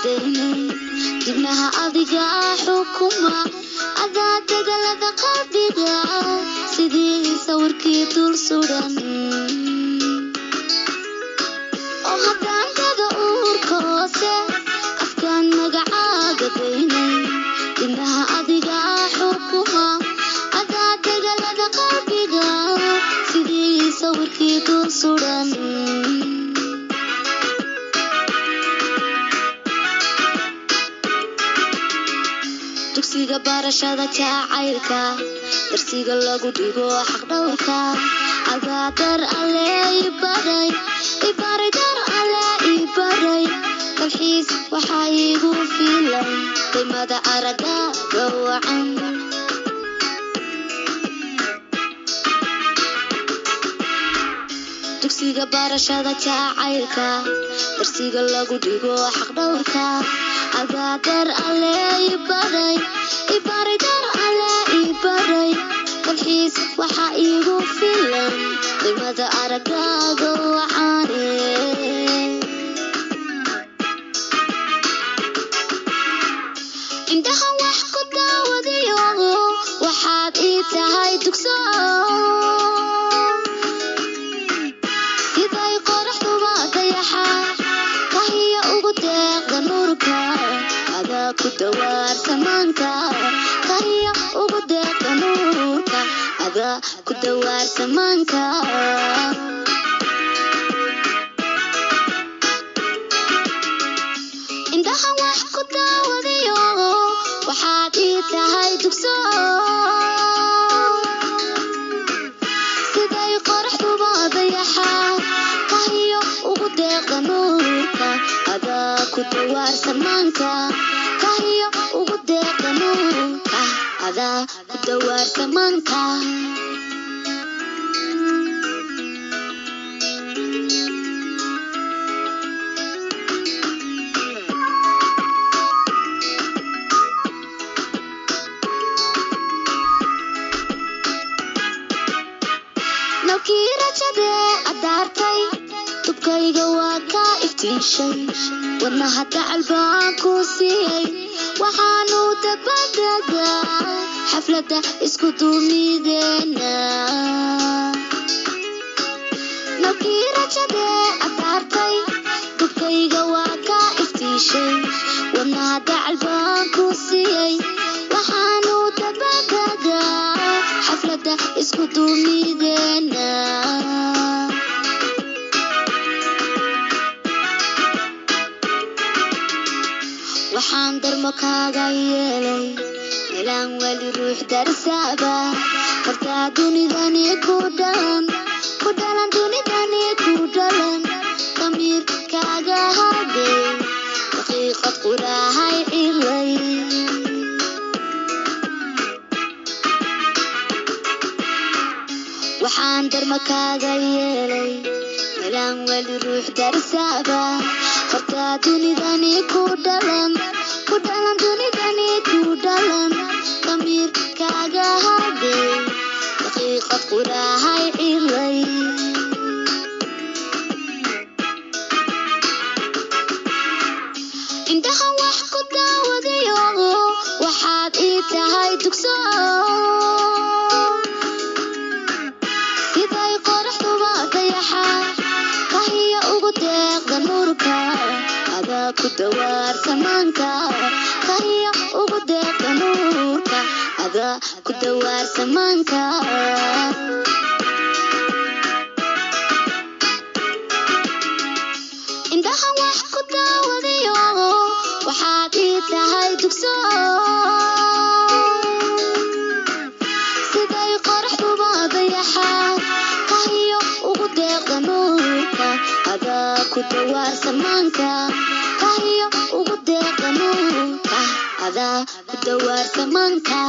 daynin dibnaha adiga xukuma adaa dagalada qalbiga sidii sawirkii dul suran oo haddaan dada uurka hoose afkaan magacaaga daynin dibnaha adiga xukuma adaa dagalada qalbiga sidii sawirkii dul suran dugsiga barashada jacaylka darsiga lagu dhigo xaq dhowrka agaadar alle ibaray dar alle ibaray dalxiis waxaa igu filan qiimada araga gawacan dugsiga barashada jacaylka darsiga lagu dhigo xaq dhowrka agaadar alle ibaray dar alle ibaray dalxiis waxaa igu filan qiimada aragaaga wacaane indhaha wax ku daawadayo waxaad ii tahay dugso siday qoraxduba dayaxa kahiya ugu deeqda nuurka adaa ku dawaar samaanka kahiya ugu deeqda nuurka adaa ku dawaar samaanka indhaha wax ku daawadayo waxaad ii tahay dugso siday qoraxduba dayaxa kahiyo ugu deeqda nuurka adaa ku dawaar samaanka kahiyo ugu deeqda nuurka adaa ku dawaar samaanka nalkii rajade adaartay tubkayga waa ka iftiishay wadnaha dacal baan ku siiyey waxaanu dabadagaa xaflada isku duumideena nalkii rajade adaartay tubkayga waa ka iftiishay wadnaha dacal baan ku siiyey waxaanu dabadagaa xaflada isku duumideena waxaan darmo kaaga yeelay meelaan wali ruux darsaaba hortaa dunidani ku dhalan dunidani ku dhalan damiir kaaga hadhay daqiiqad qurahay cilay waxaan darmo kaaga yeelay meelaan wali ruux darsaaba hortaa dunidani ku dhalan dunidani ku dhalan damiir kaaga hadhay daqiiqad qurahay cilay indhaha wax ku daawadayo waxaad ii tahay dugso siday qoraxduba dayaxa kahiya ugu deeqda nuurka adaa ku dawaar samaanka kahiya ugu deeqda nuurka adaa ku dawaar samaanka indhaha wax ku daawadayo waxaad ii tahay dugso siday qoraxduba dayaxa kahiyo ugu deeqda nuurka adaa ku dawaar samaanka kahiyo ugu deeqda nuurka adaa ku dawaar samaanka